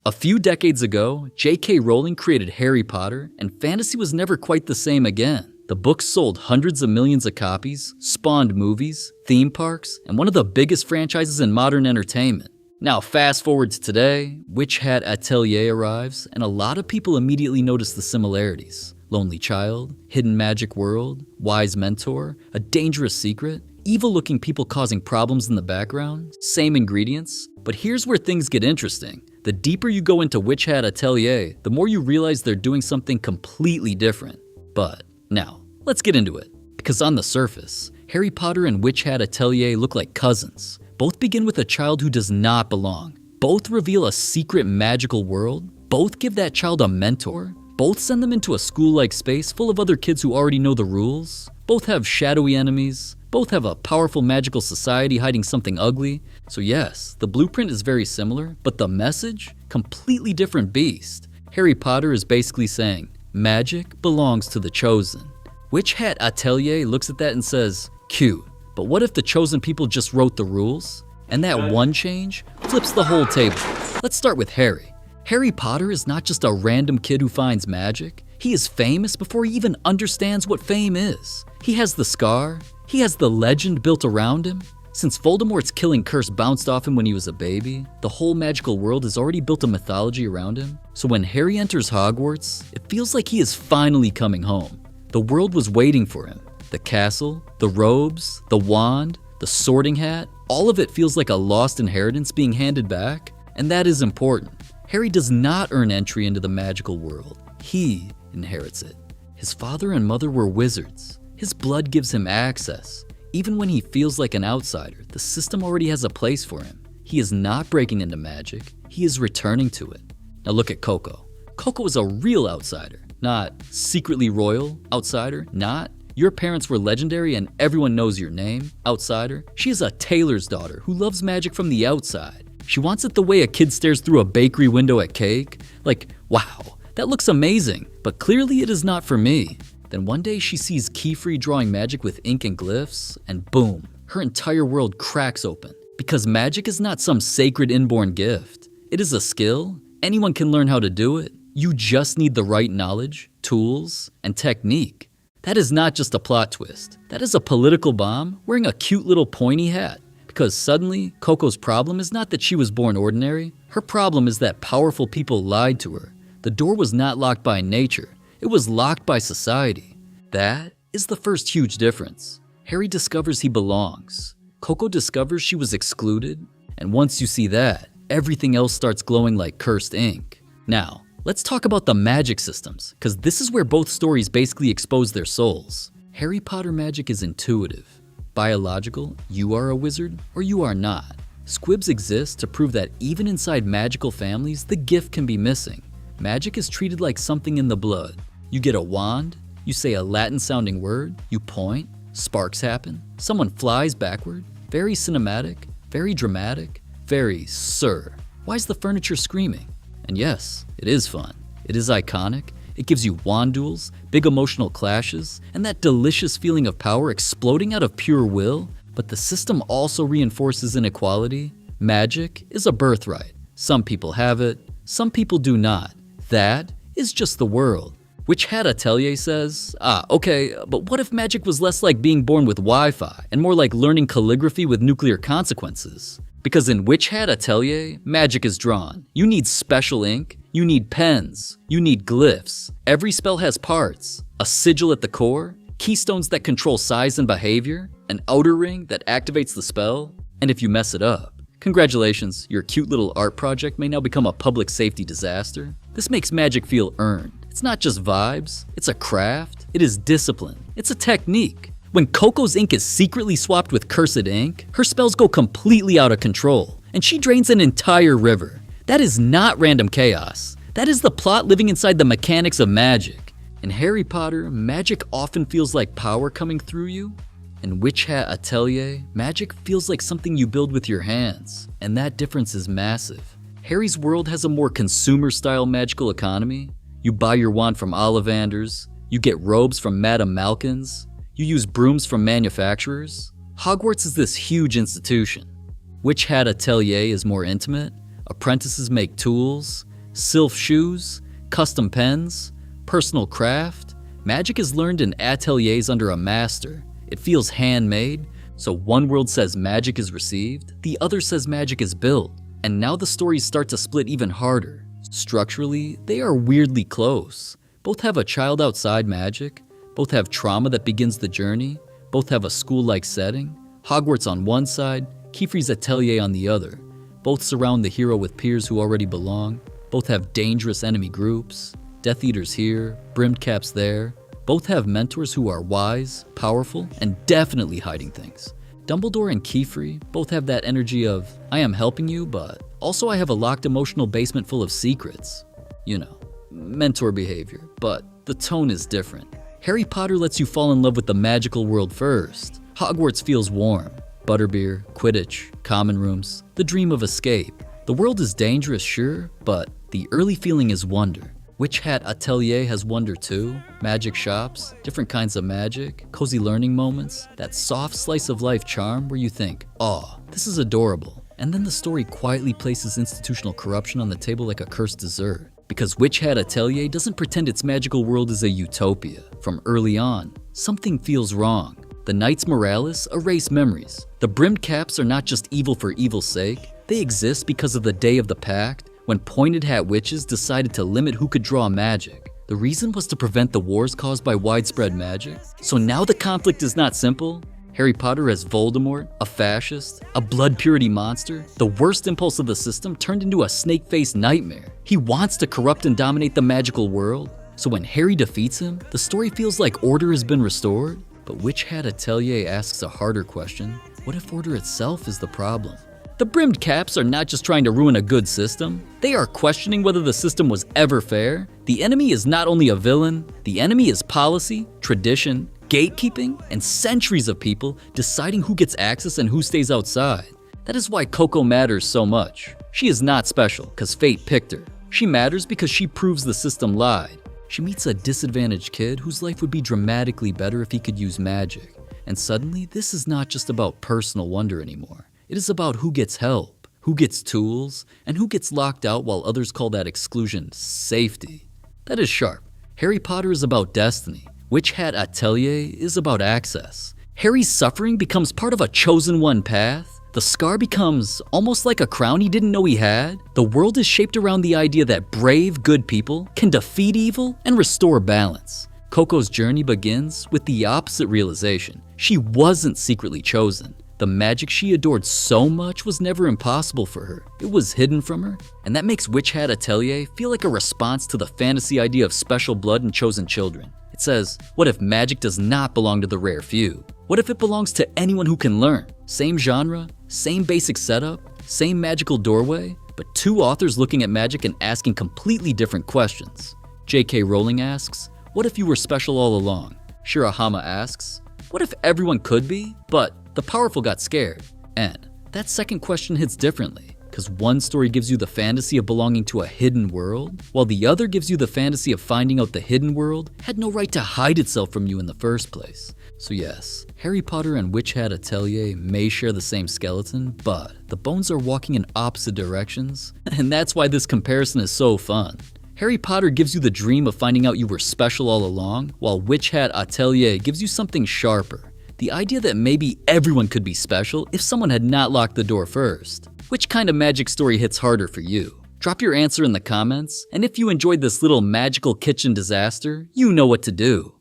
A few decades ago, J.K. Rowling created Harry Potter, and fantasy was never quite the same again. The books sold hundreds of millions of copies, spawned movies, theme parks, and one of the biggest franchises in modern entertainment. Now fast forward to today, Witch Hat Atelier arrives, and a lot of people immediately notice the similarities. Lonely child, hidden magic world, wise mentor, a dangerous secret, evil-looking people causing problems in the background, same ingredients. But here's where things get interesting. The deeper you go into Witch Hat Atelier, the more you realize they're doing something completely different. But now, let's get into it. Because on the surface, Harry Potter and Witch Hat Atelier look like cousins. Both begin with a child who does not belong. Both reveal a secret magical world. Both give that child a mentor. Both send them into a school-like space full of other kids who already know the rules. Both have shadowy enemies. Both have a powerful magical society hiding something ugly. So yes, the blueprint is very similar, but the message? Completely different beast. Harry Potter is basically saying, magic belongs to the chosen. Witch Hat Atelier looks at that and says, cute, but what if the chosen people just wrote the rules? And that one change flips the whole table. Let's start with Harry. Harry Potter is not just a random kid who finds magic. He is famous before he even understands what fame is. He has the scar. He has the legend built around him. Since Voldemort's killing curse bounced off him when he was a baby, the whole magical world has already built a mythology around him. So when Harry enters Hogwarts, it feels like he is finally coming home. The world was waiting for him. The castle, the robes, the wand, the sorting hat, all of it feels like a lost inheritance being handed back. And that is important. Harry does not earn entry into the magical world. He inherits it. His father and mother were wizards. His blood gives him access. Even when he feels like an outsider, the system already has a place for him. He is not breaking into magic. He is returning to it. Now look at Coco. Coco is a real outsider, not secretly royal outsider, not your parents were legendary and everyone knows your name outsider. She is a tailor's daughter who loves magic from the outside. She wants it the way a kid stares through a bakery window at cake. Like, wow, that looks amazing, but clearly it is not for me. Then one day she sees Keyfree drawing magic with ink and glyphs, and boom, her entire world cracks open. Because magic is not some sacred inborn gift. It is a skill. Anyone can learn how to do it. You just need the right knowledge, tools, and technique. That is not just a plot twist. That is a political bomb wearing a cute little pointy hat. Because suddenly, Coco's problem is not that she was born ordinary. Her problem is that powerful people lied to her. The door was not locked by nature. It was locked by society. That is the first huge difference. Harry discovers he belongs. Coco discovers she was excluded. And once you see that, everything else starts glowing like cursed ink. Now, let's talk about the magic systems, because this is where both stories basically expose their souls. Harry Potter magic is intuitive. Biological, you are a wizard or you are not. Squibs exist to prove that even inside magical families, the gift can be missing. Magic is treated like something in the blood. You get a wand, you say a Latin-sounding word, you point, sparks happen, someone flies backward. Very cinematic, very dramatic, very sir. Why is the furniture screaming? And yes, it is fun. It is iconic. It gives you wand duels, big emotional clashes, and that delicious feeling of power exploding out of pure will. But the system also reinforces inequality. Magic is a birthright. Some people have it, some people do not. That is just the world. Witch Hat Atelier says, okay, but what if magic was less like being born with Wi-Fi and more like learning calligraphy with nuclear consequences? Because in Witch Hat Atelier, magic is drawn. You need special ink, you need pens, you need glyphs. Every spell has parts, a sigil at the core, keystones that control size and behavior, an outer ring that activates the spell, and if you mess it up, congratulations, your cute little art project may now become a public safety disaster. This makes magic feel earned. It's not just vibes, it's a craft, it is discipline, it's a technique. When Coco's ink is secretly swapped with cursed ink, her spells go completely out of control, and she drains an entire river. That is not random chaos. That is the plot living inside the mechanics of magic. In Harry Potter, magic often feels like power coming through you. In Witch Hat Atelier, magic feels like something you build with your hands, and that difference is massive. Harry's world has a more consumer-style magical economy. You buy your wand from Ollivanders, you get robes from Madame Malkin's, you use brooms from manufacturers. Hogwarts is this huge institution. Witch Hat Atelier is more intimate. Apprentices make tools, Sylph shoes, custom pens, personal craft. Magic is learned in ateliers under a master. It feels handmade, so one world says magic is received, the other says magic is built. And now the stories start to split even harder. Structurally, they are weirdly close. Both have a child outside magic, both have trauma that begins the journey, both have a school-like setting, Hogwarts on one side, Kiefer's Atelier on the other. Both surround the hero with peers who already belong, both have dangerous enemy groups, Death Eaters here, Brimmed Caps there. Both have mentors who are wise, powerful, and definitely hiding things. Dumbledore and Kiefer both have that energy of, I am helping you, but also I have a locked emotional basement full of secrets. You know, mentor behavior, but the tone is different. Harry Potter lets you fall in love with the magical world first. Hogwarts feels warm. Butterbeer, Quidditch, common rooms, the dream of escape. The world is dangerous, sure, but the early feeling is wonder. Witch Hat Atelier has wonder too. Magic shops, different kinds of magic, cozy learning moments, that soft slice of life charm where you think, oh, this is adorable. And then the story quietly places institutional corruption on the table like a cursed dessert. Because Witch Hat Atelier doesn't pretend its magical world is a utopia. From early on, something feels wrong. The Knights Morales erase memories. The Brimmed Caps are not just evil for evil's sake. They exist because of the Day of the Pact, when pointed hat witches decided to limit who could draw magic. The reason was to prevent the wars caused by widespread magic. So now the conflict is not simple. Harry Potter as Voldemort, a fascist, a blood purity monster, the worst impulse of the system turned into a snake-faced nightmare. He wants to corrupt and dominate the magical world. So when Harry defeats him, the story feels like order has been restored. But Witch Hat Atelier asks a harder question. What if order itself is the problem? The Brimmed Caps are not just trying to ruin a good system, they are questioning whether the system was ever fair. The enemy is not only a villain, the enemy is policy, tradition, gatekeeping, and centuries of people deciding who gets access and who stays outside. That is why Coco matters so much. She is not special because fate picked her. She matters because she proves the system lied. She meets a disadvantaged kid whose life would be dramatically better if he could use magic. And suddenly, this is not just about personal wonder anymore. It is about who gets help, who gets tools, and who gets locked out while others call that exclusion safety. That is sharp. Harry Potter is about destiny. Witch Hat Atelier is about access. Harry's suffering becomes part of a chosen one path. The scar becomes almost like a crown he didn't know he had. The world is shaped around the idea that brave, good people can defeat evil and restore balance. Coco's journey begins with the opposite realization. She wasn't secretly chosen. The magic she adored so much was never impossible for her. It was hidden from her, and that makes Witch Hat Atelier feel like a response to the fantasy idea of special blood and chosen children. It says, what if magic does not belong to the rare few? What if it belongs to anyone who can learn? Same genre, same basic setup, same magical doorway, but two authors looking at magic and asking completely different questions. J.K. Rowling asks, what if you were special all along? Shirahama asks, what if everyone could be, but the powerful got scared? And that second question hits differently, because one story gives you the fantasy of belonging to a hidden world, while the other gives you the fantasy of finding out the hidden world had no right to hide itself from you in the first place. So yes, Harry Potter and Witch Hat Atelier may share the same skeleton, but the bones are walking in opposite directions, and that's why this comparison is so fun. Harry Potter gives you the dream of finding out you were special all along, while Witch Hat Atelier gives you something sharper. The idea that maybe everyone could be special if someone had not locked the door first. Which kind of magic story hits harder for you? Drop your answer in the comments, and if you enjoyed this little magical kitchen disaster, you know what to do.